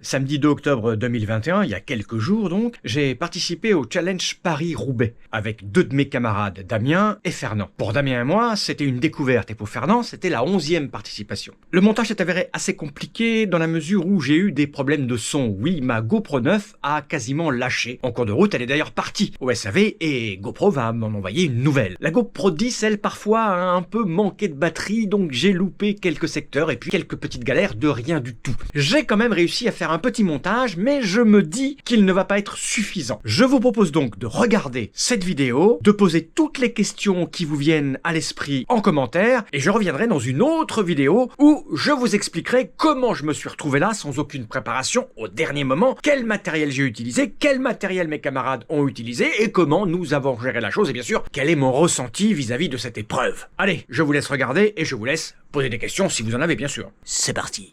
Samedi 2 octobre 2021, il y a quelques jours donc, j'ai participé au Challenge Paris-Roubaix avec deux de mes camarades, Damien et Fernand. Pour Damien et moi, c'était une découverte et pour Fernand, c'était la 11e participation. Le montage s'est avéré assez compliqué dans la mesure où j'ai eu des problèmes de son. Oui, ma GoPro 9 a quasiment lâché. En cours de route, elle est d'ailleurs partie au SAV et GoPro va m'en envoyer une nouvelle. La GoPro 10, elle, parfois a un peu manqué de batterie, donc j'ai loupé quelques secteurs et puis quelques petites galères de rien du tout. J'ai quand même réussi à faire un petit montage, mais je me dis qu'il ne va pas être suffisant. Je vous propose donc de regarder cette vidéo, de poser toutes les questions qui vous viennent à l'esprit en commentaire, et je reviendrai dans une autre vidéo où je vous expliquerai comment je me suis retrouvé là sans aucune préparation au dernier moment, quel matériel j'ai utilisé, quel matériel mes camarades ont utilisé et comment nous avons géré la chose et bien sûr quel est mon ressenti vis-à-vis de cette épreuve. Allez, je vous laisse regarder et je vous laisse poser des questions si vous en avez bien sûr. C'est parti.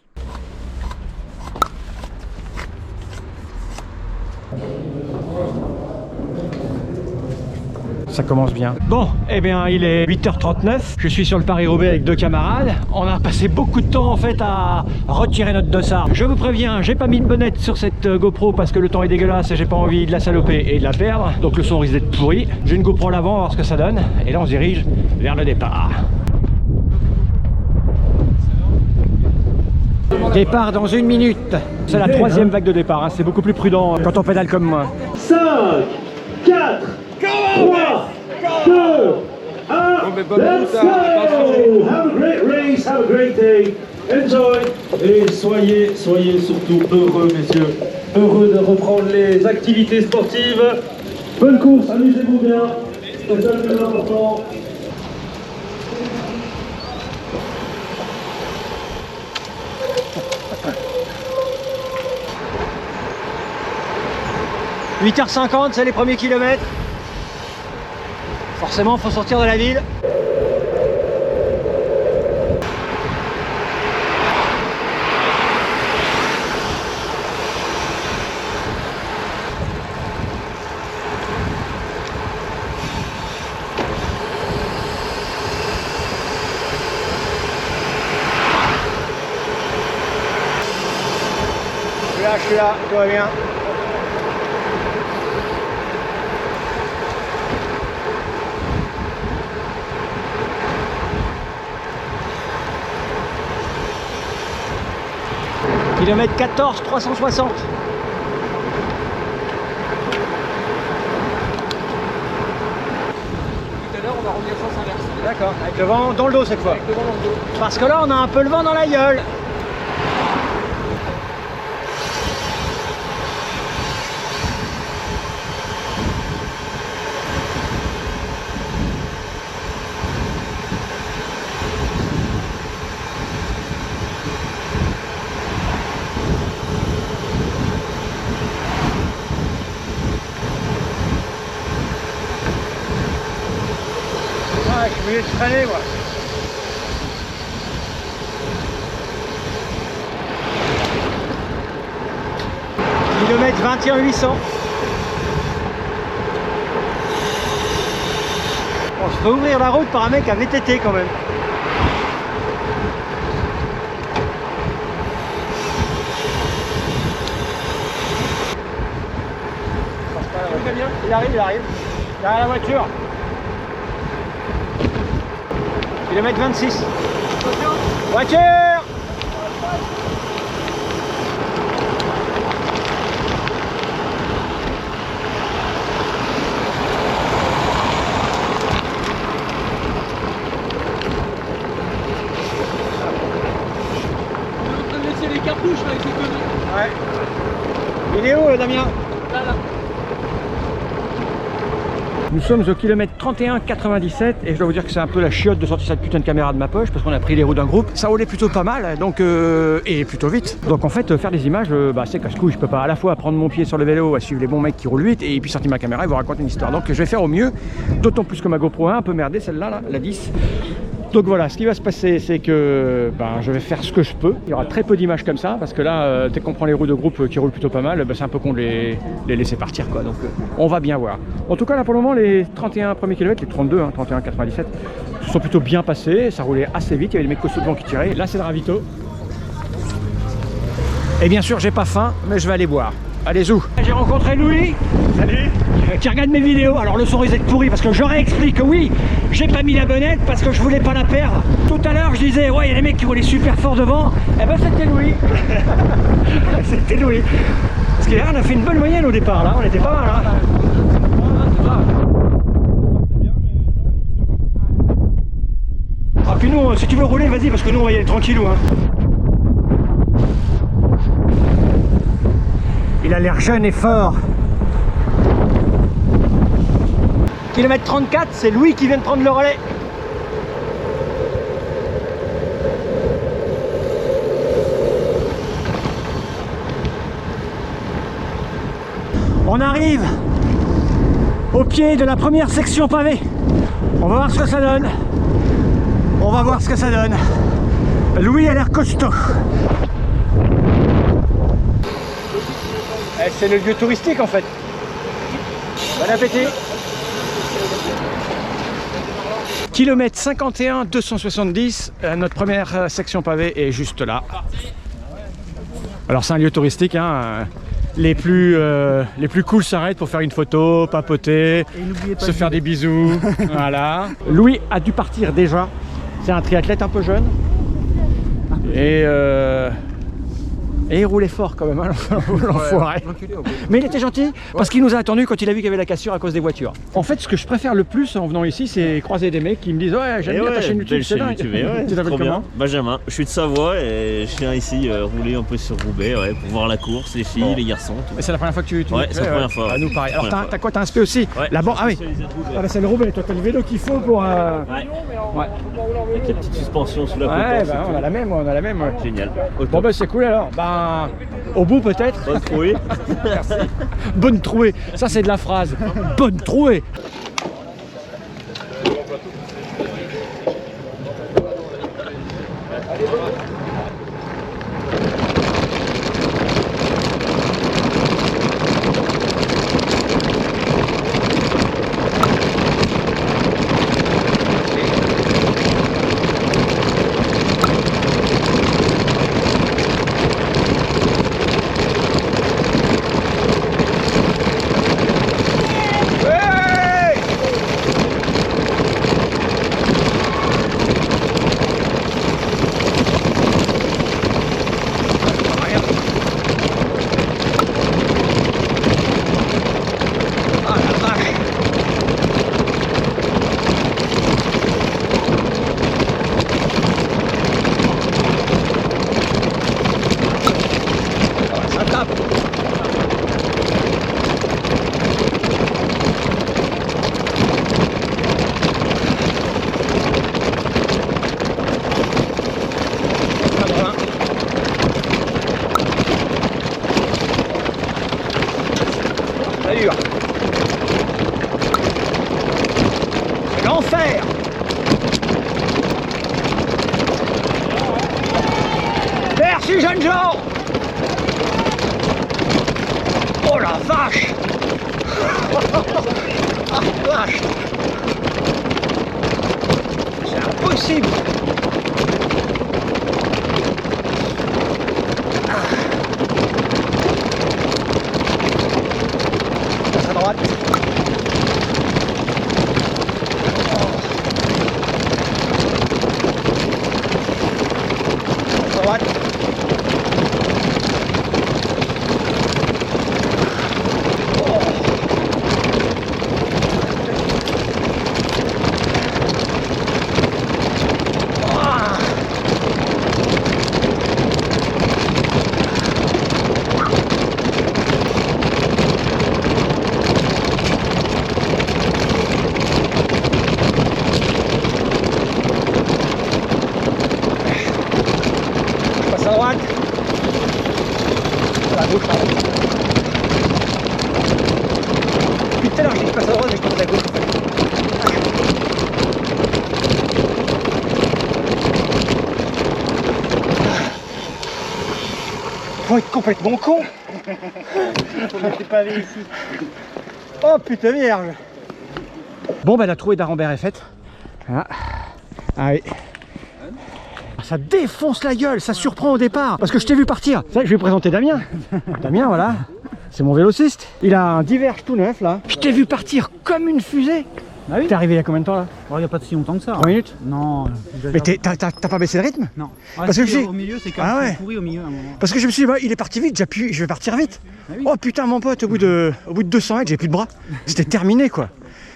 Ça commence bien. Bon, eh bien, il est 8h39. Je suis sur le Paris-Roubaix avec deux camarades. On a passé beaucoup de temps en fait à retirer notre dossard. Je vous préviens, j'ai pas mis de bonnette sur cette GoPro parce que le temps est dégueulasse et j'ai pas envie de la saloper et de la perdre. Donc le son risque d'être pourri. J'ai une GoPro à l'avant, on va voir ce que ça donne. Et là, on se dirige vers le départ. Départ dans 1 minute. C'est la 3e vague de départ, hein. C'est beaucoup plus prudent quand on pédale comme moi. 5, 4, 3, 2, 1, let's go! Have a great race, have a great day, enjoy! Et soyez surtout heureux, messieurs. Heureux de reprendre les activités sportives. Bonne course, amusez-vous bien. C'est ça le plus important. « 8h50, c'est les premiers kilomètres. Forcément, faut sortir de la ville. Je suis là, tout va bien. Kilomètre 14, 360. Tout à l'heure, on va revenir sens inverse. D'accord, avec le vent dans le dos cette fois. Avec le vent dans le dos. Parce que là, on a un peu le vent dans la gueule. Je suis obligé de freiner moi. Kilomètre 21 800. On se fait ouvrir la route par un mec à VTT quand même. Il arrive. Derrière la voiture. Kilomètre 26. Voiture! On est en train de laisser les cartouches avec ces conneries. Ouais. Il est où Damien? Là. Nous sommes au kilomètre 31,97 et je dois vous dire que c'est un peu la chiotte de sortir cette putain de caméra de ma poche parce qu'on a pris les roues d'un groupe. Ça roulait plutôt pas mal donc et plutôt vite. Donc en fait faire des images c'est casse-couille. Je peux pas à la fois prendre mon pied sur le vélo à suivre les bons mecs qui roulent vite et puis sortir ma caméra et vous raconter une histoire. Donc je vais faire au mieux, d'autant plus que ma GoPro 1 un peu merdée celle-là, la 10. Donc voilà, ce qui va se passer, c'est que je vais faire ce que je peux. Il y aura très peu d'images comme ça, parce que là, dès qu'on prend les roues de groupe qui roulent plutôt pas mal, c'est un peu con de les laisser partir, quoi. Donc on va bien voir. En tout cas, là pour le moment, les 31 premiers kilomètres, les 32, 31,97, se sont plutôt bien passés. Ça roulait assez vite, il y avait des mecs costauds devant qui tiraient. Là, c'est le ravito. Et bien sûr, j'ai pas faim, mais je vais aller boire. Allez, zou. J'ai rencontré Louis. Salut. Qui regarde mes vidéos. Alors le son risque d'être pourri parce que j'aurais expliqué que oui, j'ai pas mis la bonnette parce que je voulais pas la perdre. Tout à l'heure, je disais, ouais, il y a des mecs qui roulaient super fort devant. Eh ben, c'était Louis. C'était Louis. Parce que là, on a fait une bonne moyenne au départ, là. On était pas mal, hein. Ah, puis nous, si tu veux rouler, vas-y, parce que nous, on va y aller tranquillou, hein. Il a l'air jeune et fort. Kilomètre 34, c'est Louis qui vient de prendre le relais. On arrive au pied de la première section pavée. On va voir ce que ça donne. On va voir ce que ça donne. Louis a l'air costaud. C'est le lieu touristique en fait. Bon appétit. Kilomètre 51 270, notre première section pavée est juste là. Alors c'est un lieu touristique, hein. Les plus cool s'arrêtent pour faire une photo, papoter, se faire des bisous. Voilà. Louis a dû partir déjà. C'est un triathlète un peu jeune. Et il roulait fort quand même, hein, l'enfoiré. Mais il était gentil parce qu'il nous a attendu quand il a vu qu'il y avait la cassure à cause des voitures. En fait, ce que je préfère le plus en venant ici, c'est croiser des mecs qui me disent ouais, j'aime bien ta chaîne YouTube, c'est dingue. Tu t'appelles comment? Benjamin, je suis de Savoie et je viens ici rouler un peu sur Roubaix pour voir la course, les filles, les garçons. Tout. Mais c'est la première fois que tu ouais, c'est la première fois. Ah, nous pareil. Alors t'as quoi? T'as un SP aussi? Ouais. La banque. Ah oui. Ah bah c'est le Roubaix. Toi t'as le vélo qu'il faut pour. Ouais. Avec les petites suspensions sous la côte. Ouais, bah, on a la même, Ouais. Génial. Bon bah c'est cool alors. Bah au bout peut-être. Bonne trouée. Merci. Bonne trouée. Ça c'est de la phrase. Bonne trouée. L'enfer. Merci jeunes gens. Oh la vache. Ah vache. C'est impossible. Passe à droite. Passe à droite. À la gauche, pardon. Depuis tout à l'heure, j'ai dit passe à droite, j'ai compté à gauche. Faut être complètement con. On n'était pas allé ici. Oh putain vierge. Bon bah la trouée d'Arambert est faite. Ah oui. Ça défonce la gueule, ça surprend au départ. Parce que je t'ai vu partir. C'est vrai que je vais présenter Damien. Damien, voilà. C'est mon vélociste. Il a un Diverge tout neuf là. Je t'ai vu partir comme une fusée. Ah oui. T'es arrivé il y a combien de temps là? Oh, il n'y a pas de si longtemps que ça. 3 minutes? Non. Mais t'as pas baissé le rythme? Non. Parce que au milieu, c'est quand même pourri au milieu à un moment. Parce que je me suis dit, bah, il est parti vite, j'appuie, je vais partir vite. Ah oui. Oh putain, mon pote, au bout de 200 mètres, j'ai plus de bras. C'était terminé quoi.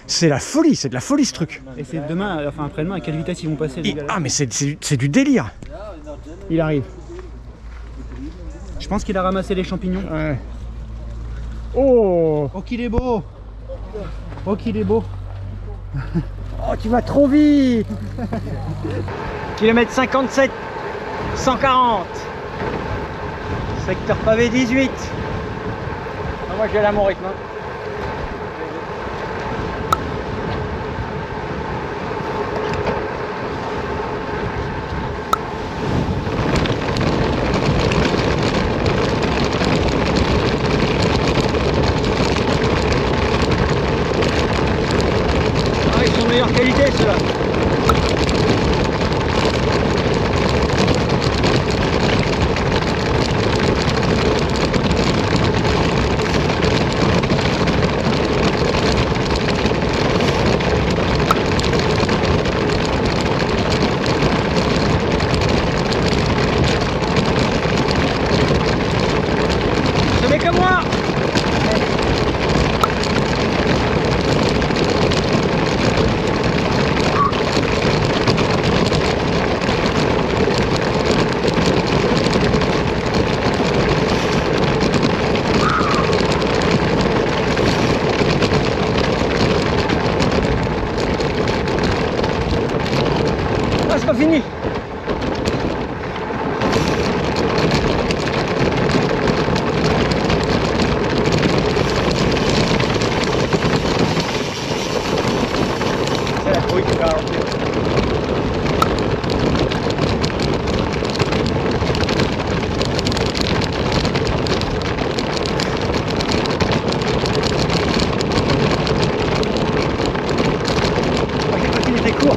C'est la folie, c'est de la folie ce truc. Et c'est demain, enfin après-demain, à quelle vitesse ils vont passer les gars là? Ah, mais c'est du délire. Il arrive. Je pense qu'il a ramassé les champignons. Ouais. Oh! Oh qu'il est beau! Oh qu'il est beau! Oh, tu vas trop vite. Kilomètre 57, 140. Secteur pavé 18. Ah, moi j'ai là mon rythme. Ah, ils sont de meilleure qualité ceux-là. C'est comme moi. Ah, c'est pas fini. C'est la couille qui va rentrer. Ah, j'ai cru qu'il était court.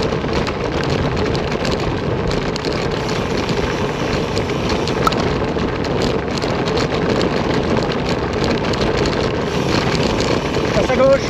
Passe à gauche.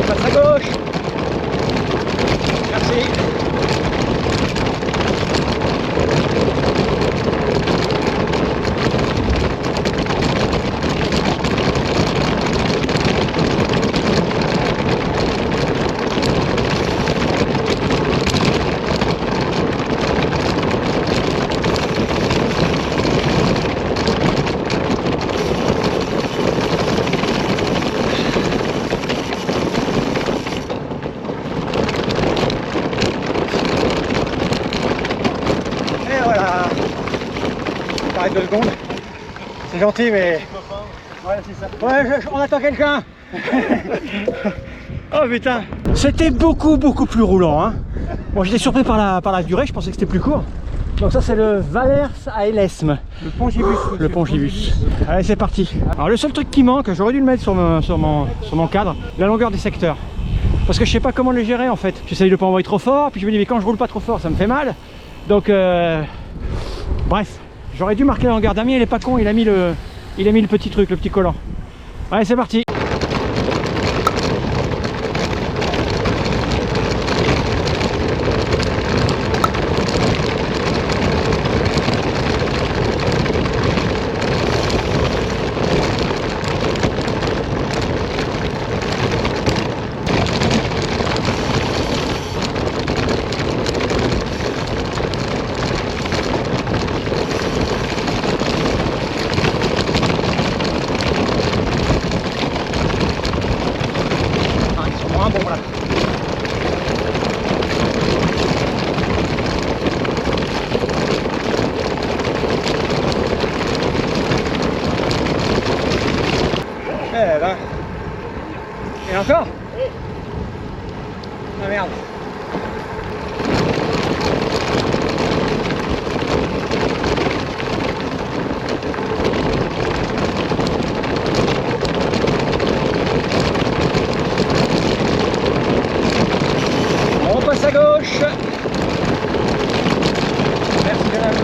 Passe à gauche. Merci. Et voilà. T'arrêtes 2 secondes. C'est gentil, mais. Voilà, c'est ça. Ouais, on attend quelqu'un. Oh putain. C'était beaucoup plus roulant. Hein. Bon, j'étais surpris par la durée, je pensais que c'était plus court. Donc ça c'est le Valers à Elesme. Le Pongibus. Le Pongibus. Allez, c'est parti. Alors le seul truc qui manque, j'aurais dû le mettre sur mon cadre, la longueur des secteurs. Parce que je sais pas comment les gérer en fait. J'essaye de pas envoyer trop fort, puis je me dis mais quand je roule pas trop fort ça me fait mal. Donc bref, j'aurais dû marquer la longueur. Damien il est pas con, il a mis le petit truc, le petit collant. Allez, c'est parti. Encore? Ah merde. On passe à gauche. Merci madame.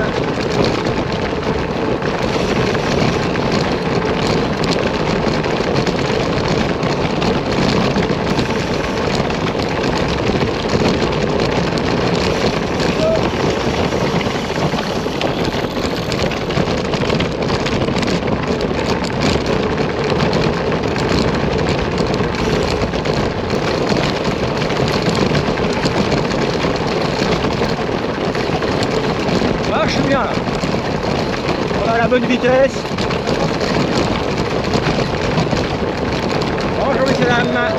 Marche bien là. On a la bonne vitesse. Bonjour messieurs dames.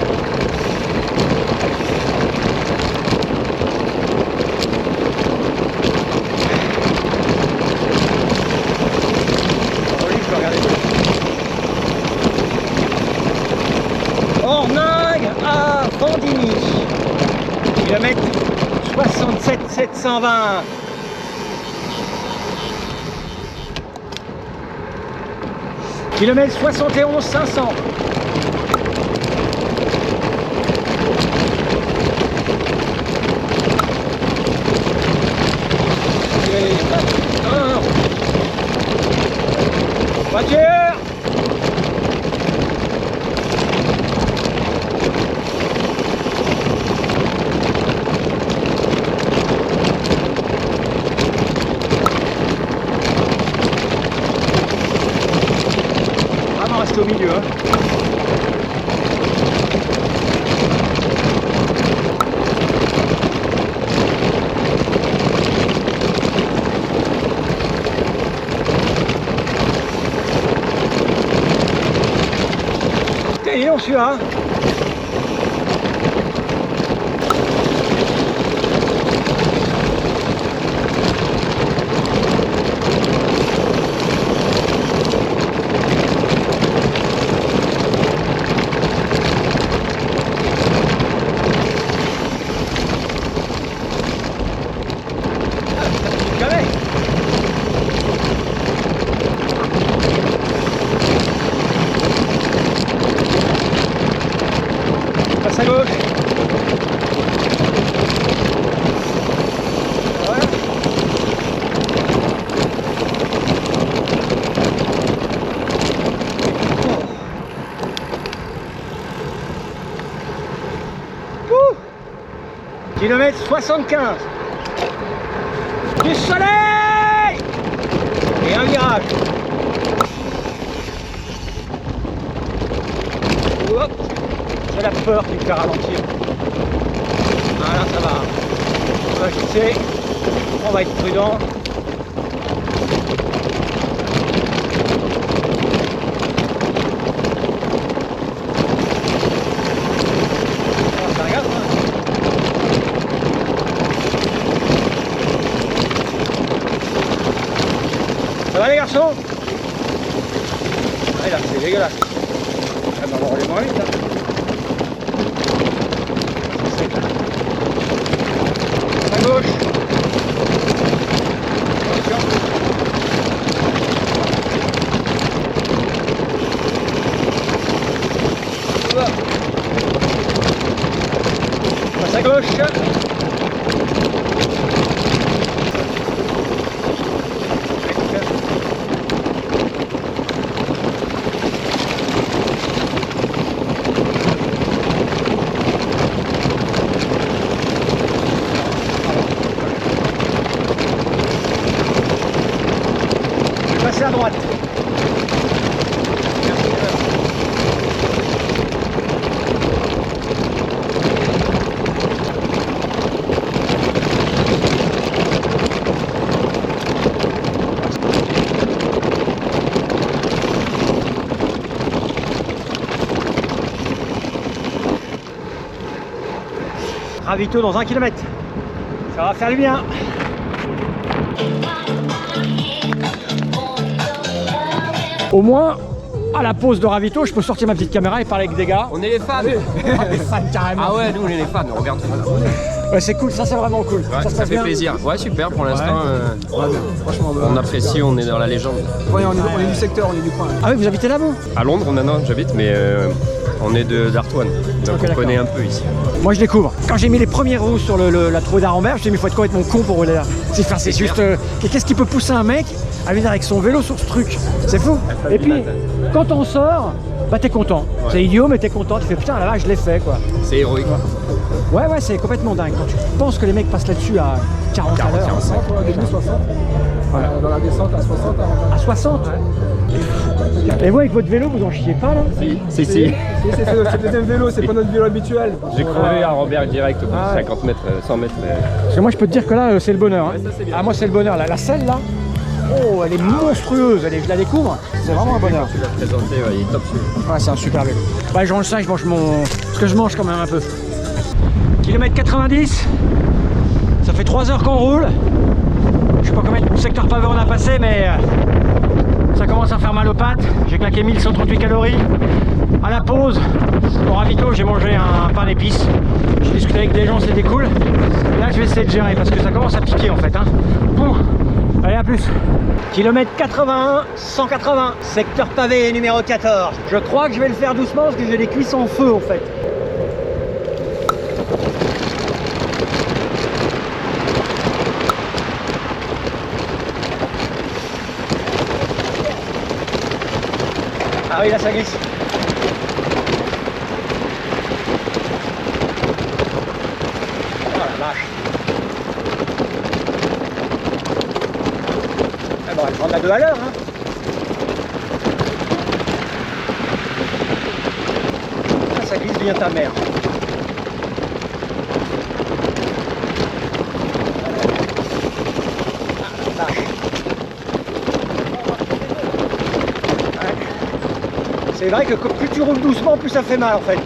Orningue à Vendigny. Kilomètre 67 720. Kilomètre 71 500. Voiture. Vraiment rester au milieu. Hein. Il est long celui-là. Passe à gauche. Voilà. Ouh. Kilomètre 75. Du soleil et un virage. Hop. C'est la peur qui me fait ralentir. Voilà, ça va. On va ajuster. On va être prudent. Oh, ça regarde, hein. Ça va les garçons? Ah, là, c'est dégueulasse. Ah, bah, on va rouler moins vite. Hein. À gauche. Attention. Voilà. Passe à gauche. Passer à droite. Ravito dans 1 km. Ça va faire du bien. Au moins, à la pause de ravito, je peux sortir ma petite caméra et parler avec des gars. On est les fans. Des fans carrément. Ah ouais, nous on est les fans, on regarde tout ça. Ouais, c'est cool, ça c'est vraiment cool. Ouais, se ça passe fait bien. plaisir. Ouais, super pour l'instant. Franchement, On apprécie, on est dans la légende. ouais, on est du secteur, on est du coin. Ah oui, vous habitez là vous? À Londres, non, j'habite, mais on est d'Artoine. Donc Ok, on connaît un d'accord. peu ici. Moi je découvre. Quand j'ai mis les premières roues sur la trouée d'Arambert, je me suis dit mais il faut être complètement con pour rouler là. C'est juste... et qu'est-ce qui peut pousser un mec à venir avec son vélo sur ce truc? C'est fou. Et puis, quand on sort, bah t'es content. C'est idiot mais t'es content, tu fais putain là je l'ai fait quoi. C'est héroïque. Ouais, c'est complètement dingue. Quand tu penses que les mecs passent là-dessus à 40 à l'heure. 60, au début 60. Dans la descente à 60. À 60 Et vous avec votre vélo, vous en chiez pas là? Si. C'est le deuxième vélo, c'est pas notre vélo habituel. J'ai crevé à Robert direct au bout de 50 mètres, 100 mètres. Parce que moi je peux te dire que là c'est le bonheur. Hein. Ah moi c'est le bonheur. La selle là, oh elle est monstrueuse, je la découvre. C'est vraiment un bonheur. Tu l'as présenté, ouais, il est top celui-là. Ouais c'est un super vélo. Ouais je range ça, je mange ce que je mange quand même un peu. Kilomètre 90, ça fait 3 heures qu'on roule. Je sais pas combien de secteurs pavés on a passé mais ça commence à faire mal aux pattes. J'ai claqué 1138 calories. À la pause, au ravito, j'ai mangé un pain d'épices. J'ai discuté avec des gens, c'était cool. Et là je vais essayer de gérer parce que ça commence à piquer en fait. Hein. Bon, allez à plus. Kilomètre 81, 180, secteur pavé numéro 14. Je crois que je vais le faire doucement parce que j'ai les cuisses en feu en fait. Ah oui, là ça glisse. Oh la vache. Ah bon, elle prend de la 2 à l'heure. Hein. Ça glisse bien ta mère. Ah, la vache. C'est vrai que plus tu roules doucement, plus ça fait mal en fait.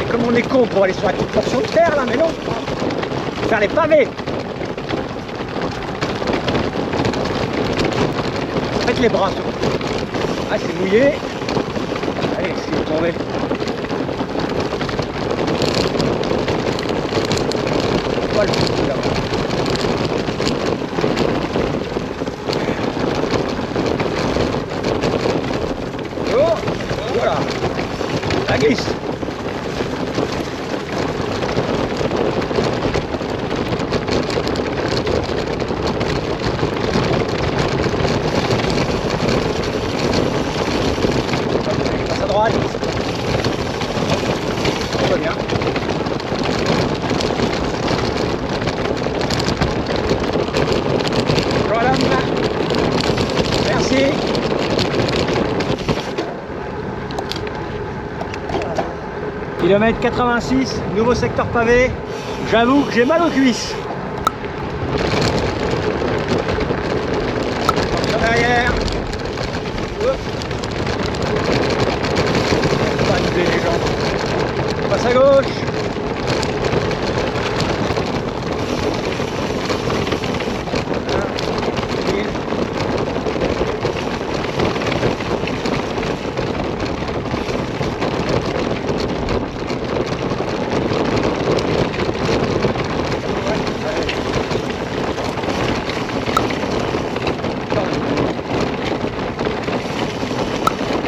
Et comme on est con pour aller sur la petite portion de terre là, mais non. Faire les pavés. Faites les bras. Ah c'est mouillé. Allez, c'est tombé. Pas le coup là. Voilà, la glisse. Passe à droite. On va bien. Voilà. Merci. Kilomètre 86, nouveau secteur pavé. J'avoue que j'ai mal aux cuisses. Attention derrière. Pas amuser les gens. Passe à gauche.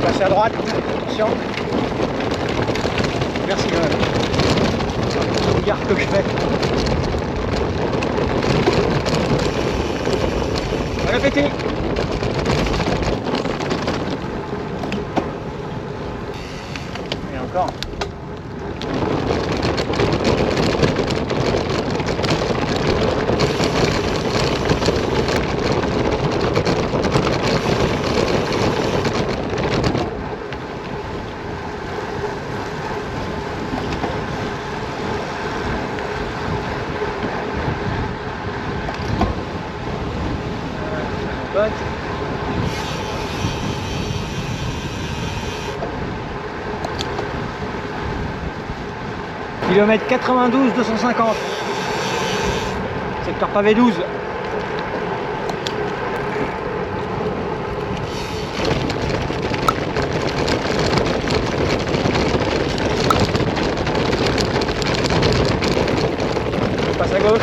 Passez à droite, attention. Merci quand même. Regarde que je fais. On va péter. Et encore. Pote. Kilomètre 92 250. Secteur pavé 12. Passe à gauche.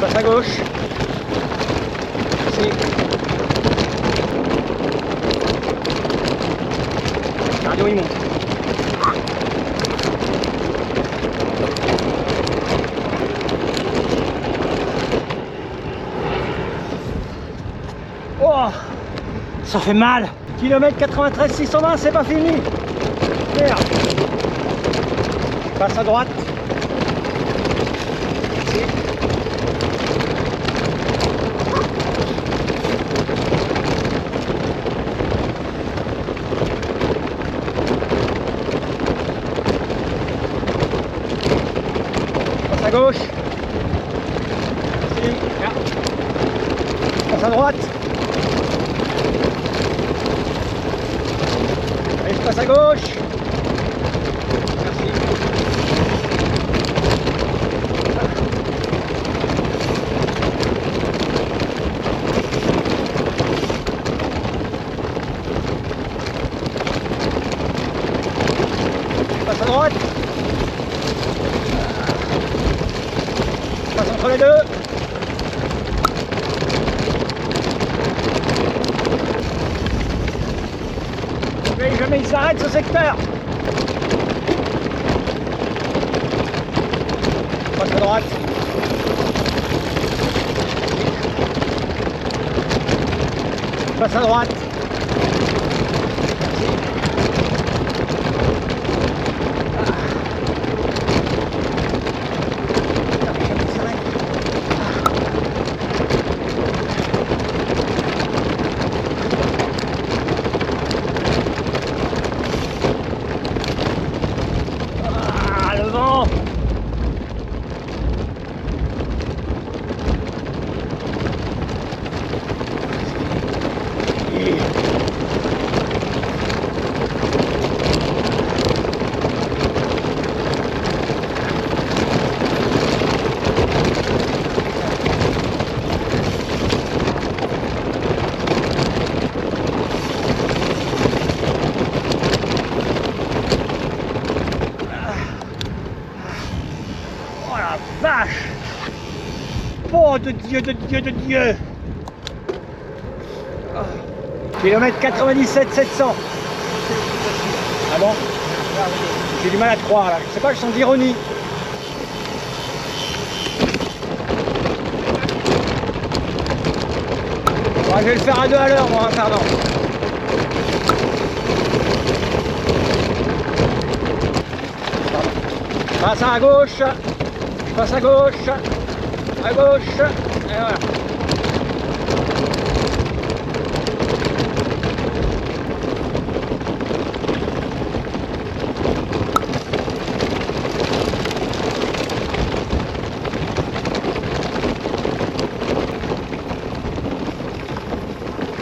Passe à gauche. Ici. Cardio, il monte. Oh, ça fait mal. Kilomètre 93 620, c'est pas fini. Merde. Passe à droite. Ici. Passe à gauche. Ici. Là. Passe à droite. Allez, je passe à gauche. Merci. Passe à droite. Passe entre les deux. Jamais il s'arrête ce secteur. Passe à droite. Passe à droite. Vache! Oh de Dieu, de Dieu, de Dieu! Kilomètre 97 700. Ah bon? J'ai du mal à te croire là. Je sais pas, je sens d'ironie. Bon, je vais le faire à 2 à l'heure, moi, pardon. Passe à gauche. Passe à gauche, et voilà.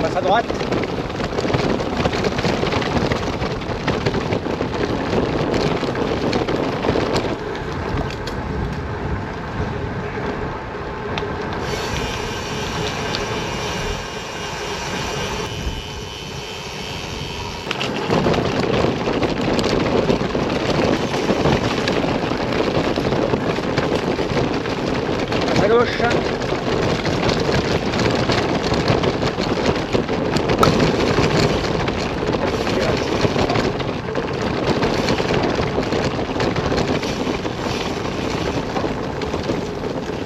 Passe à droite. À gauche.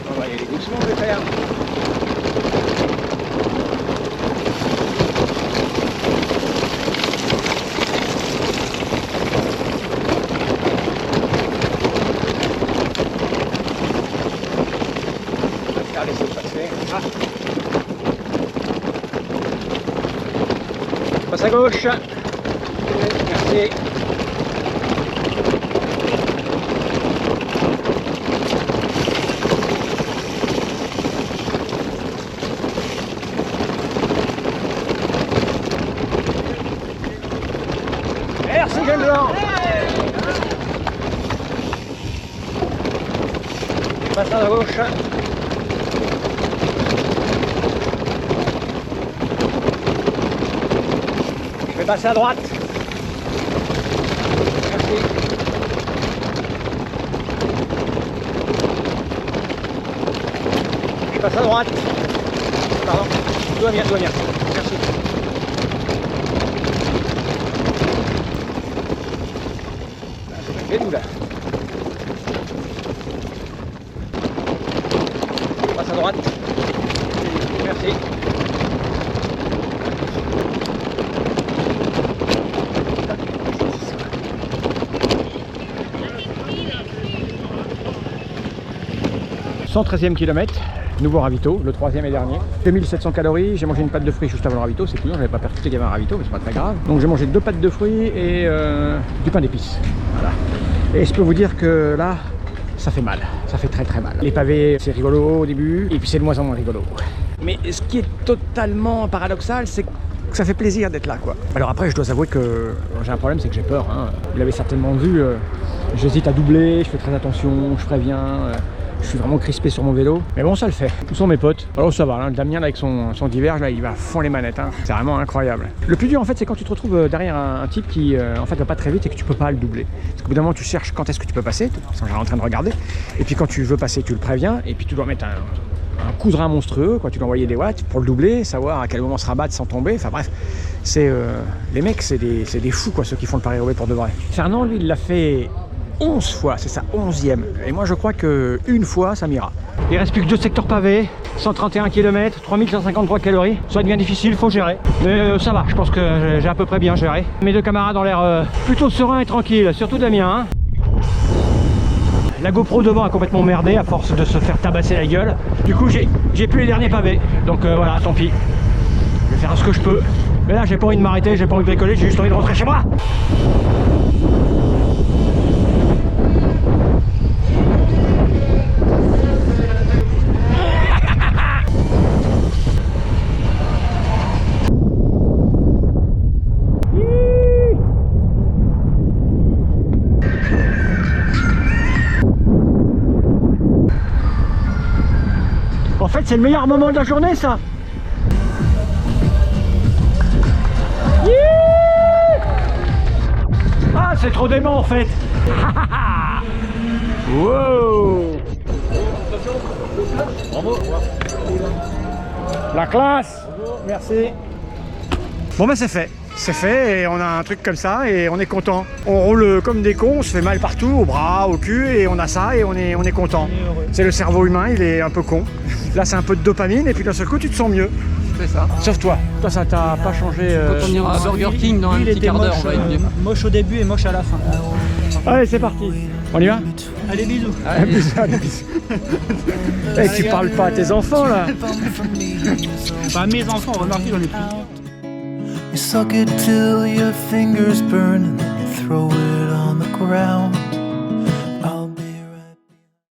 On va y aller doucement, je vais faire. Laissez passer. Ah. Passe à gauche. Merci. Merci, jeune blanc. Je passe à gauche. Je vais passer à droite. Merci. Je passe à droite. Pardon. Tout va bien, tout va bien. Merci. C'est nous là. Je passe à droite. Merci. « 113e kilomètre, nouveau ravito, le 3e et dernier. 2700 calories, j'ai mangé une pâte de fruits juste avant le ravito, c'est couillon, j'avais pas percuté qu'il y avait un ravito, mais c'est pas très grave. Donc j'ai mangé 2 pâtes de fruits et du pain d'épices. Voilà. Et je peux vous dire que là, ça fait mal, ça fait très mal. Les pavés, c'est rigolo au début, et puis c'est de moins en moins rigolo. Mais ce qui est totalement paradoxal, c'est que ça fait plaisir d'être là, quoi. Alors après, je dois avouer que j'ai un problème, c'est que j'ai peur, hein. Vous l'avez certainement vu, j'hésite à doubler, je fais très attention, je préviens. Je suis vraiment crispé sur mon vélo, mais bon, ça le fait. Où sont mes potes? Alors ça va, hein, Damien là, avec son diverge, là, il va à fond les manettes, hein. C'est vraiment incroyable. Le plus dur en fait, c'est quand tu te retrouves derrière un type qui en fait va pas très vite et que tu peux pas le doubler. Parce qu'au bout d'un moment, tu cherches quand est-ce que tu peux passer, sans en train de regarder. Et puis quand tu veux passer, tu le préviens, et puis tu dois mettre un coup de rein monstrueux, quoi. Tu dois envoyer des watts pour le doubler, savoir à quel moment se rabattre sans tomber. Enfin bref, c'est les mecs, c'est des fous, quoi, ceux qui font le Paris-Roubaix pour de vrai. Fernand, lui, il l'a fait 11 fois, c'est sa 11e. Et moi je crois que une fois ça m'ira. Il reste plus que 2 secteurs pavés, 131 km, 3153 calories. Ça va être bien difficile, faut gérer. Mais ça va, je pense que j'ai à peu près bien géré. Mes 2 camarades ont l'air plutôt sereins et tranquilles, surtout Damien. Hein. La GoPro devant a complètement merdé à force de se faire tabasser la gueule. Du coup j'ai plus les derniers pavés. Donc voilà, tant pis. Je vais faire ce que je peux. Mais là j'ai pas envie de m'arrêter, j'ai pas envie de bricoler, j'ai juste envie de rentrer chez moi. En fait, c'est le meilleur moment de la journée, ça. Ah, c'est trop dément, en fait. Wow. Bravo. La classe. Merci. Bon, ben c'est fait. C'est fait et on a un truc comme ça et on est content. On roule comme des cons, on se fait mal partout, au bras, au cul, et on a ça et on est content. C'est le cerveau humain, il est un peu con. Là c'est un peu de dopamine et puis d'un seul coup tu te c'est ça. C'est ça. Sauf toi. Toi ça t'a pas changé. Quand on ira à Burger King dans un petit quart d'heure, on va être mieux. Moche au début et moche à la fin. Allez c'est parti. On y va? Allez bisous. Allez bisous, allez bisous. Et tu parles pas à tes enfants là. Bah mes enfants, remarquez j'en ai plus. You suck it till your fingers burn and then you throw it on the ground.